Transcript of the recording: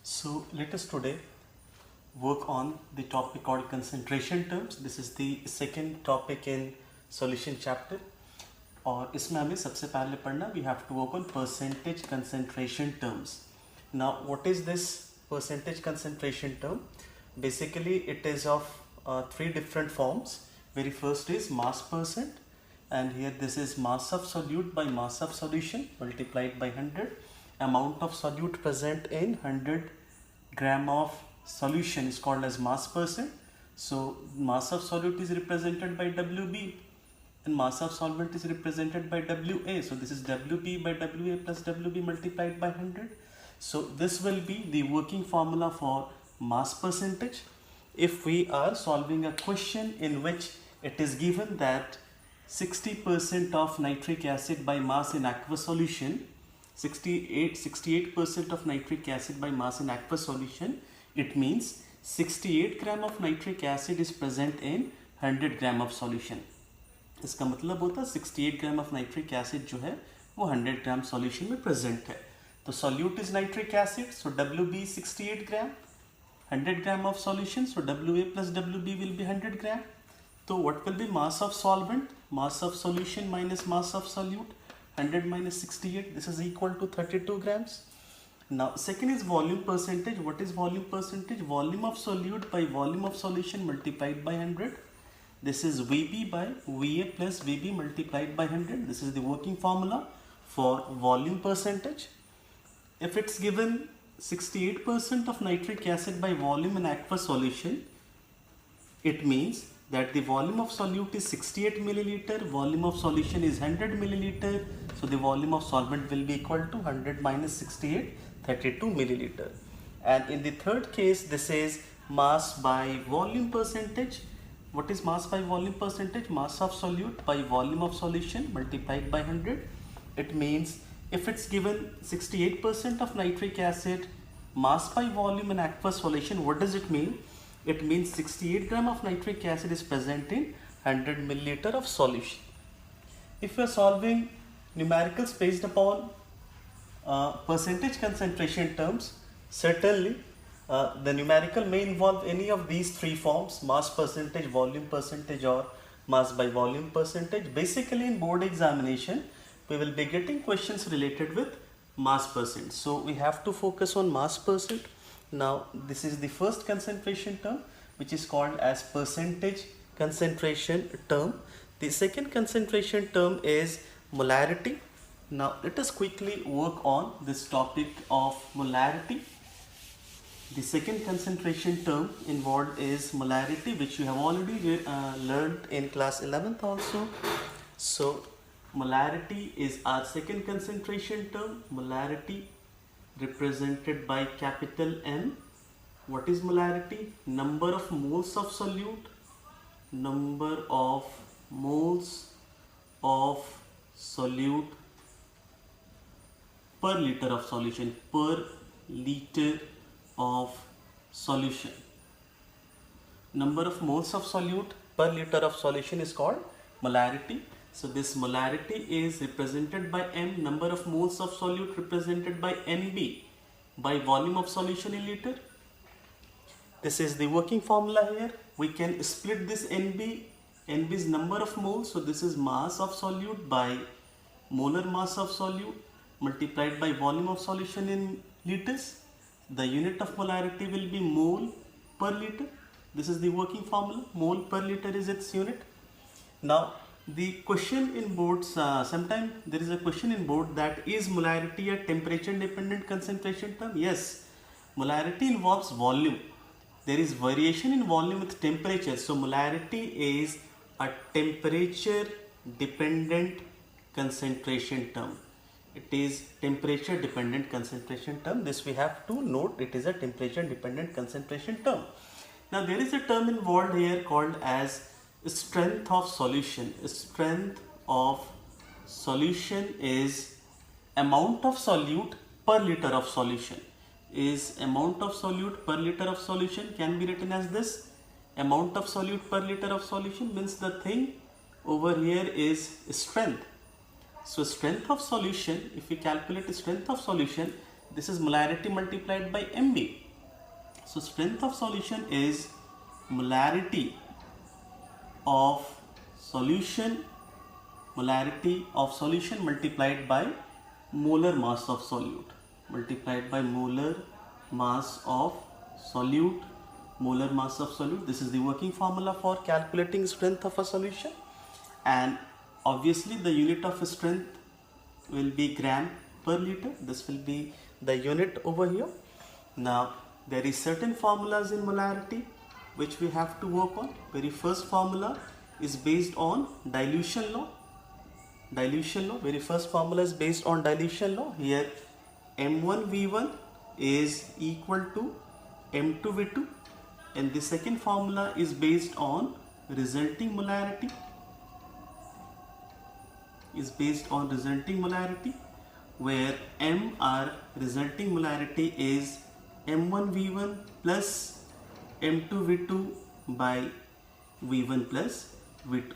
So let us today work on the topic called concentration terms. This is the second topic in solution chapter. और इसमें हमें सबसे पहले पढ़ना we have to work on percentage concentration terms. Now what is this percentage concentration term? Basically it is of three different forms. Very first is mass percent, and here this is mass of solute by mass of solution multiplied by 100. Amount of solute present in 100 gram of solution is called as mass percent. So mass of solute is represented by WB and mass of solvent is represented by WA. So this is WB by WA plus WB multiplied by 100. So this will be the working formula for mass percentage. If we are solving a question in which it is given that 60% of nitric acid by mass in aqueous solution, 68% of nitric acid by mass in aqueous solution, it means 68 gram of nitric acid is present in 100 gram of solution. इसका मतलब होता है 68 gram of nitric acid जो है वो 100 ग्राम solution में present है. तो solute is nitric acid, so WB 68 gram, 100 gram of solution, so WA plus WB will be 100 ग्राम. तो what will be mass of solvent? Mass of solution minus mass of solute, 100 minus 68, this is equal to 32 grams. Now second is volume percentage. What is volume percentage? Volume of solute by volume of solution multiplied by 100. This is VB by VA plus VB multiplied by 100. This is the working formula for volume percentage. If it's given 68% of nitric acid by volume in aqueous solution, it means that the volume of solute is 68 milliliter, volume of solution is 100 milliliter, so the volume of solvent will be equal to 100 minus 68, 32 milliliter. And in the third case, this is mass by volume percentage. What is mass by volume percentage? Mass of solute by volume of solution multiplied by 100. It means if it's given 68% of nitric acid, mass by volume in aqueous solution, what does it mean? It means 68 gram of nitric acid is present in 100 milliliter of solution. If you are solving numericals based upon percentage concentration terms, certainly the numerical may involve any of these three forms: mass percentage, volume percentage, or mass by volume percentage. Basically in board examination we will be getting questions related with mass percent, so we have to focus on mass percent. Now this is the first concentration term, which is called as percentage concentration term. The second concentration term is molarity. Now let us quickly work on this topic of molarity. The second concentration term involved is molarity, which you have already learned in class 11th also. So molarity is our second concentration term. Molarity represented by capital M. What is molarity? Number of moles of solute, number of moles of solute per liter of solution, per liter of solution. Number of moles of solute per liter of solution is called molarity. So this molarity is represented by M, number of moles of solute represented by NB by volume of solution in liter. This is the working formula here. We can split this NB is number of moles, so this is mass of solute by molar mass of solute multiplied by volume of solution in liters. The unit of molarity will be mole per liter. This is the working formula. Mole per liter is its unit. Now the question in boards, sometimes there is a question in board that is molarity a temperature dependent concentration term? Yes, molarity involves volume. There is variation in volume with temperature. So molarity is a temperature dependent concentration term. It is temperature dependent concentration term. This we have to note, it is a temperature dependent concentration term. Now there is a term involved here called as strength of solution. Strength of solution is amount of solute per liter of solution. Is amount of solute per liter of solution can be written as this. Amount of solute per liter of solution means the thing over here is strength. So strength of solution, if we calculate the strength of solution, This is molarity multiplied by MB. So strength of solution is molarity of solution multiplied by molar mass of solute, molar mass of solute. This is the working formula for calculating strength of a solution, and obviously the unit of strength will be gram per liter. This will be the unit over here. Now there is certain formulas in molarity which we have to work on. Very first formula is based on dilution law. Very first formula is based on dilution law. Here M1V1 is equal to M2V2, and the second formula is based on resulting molarity. Where M, our resulting molarity, is M1V1 plus M2V2 by V1 plus V2.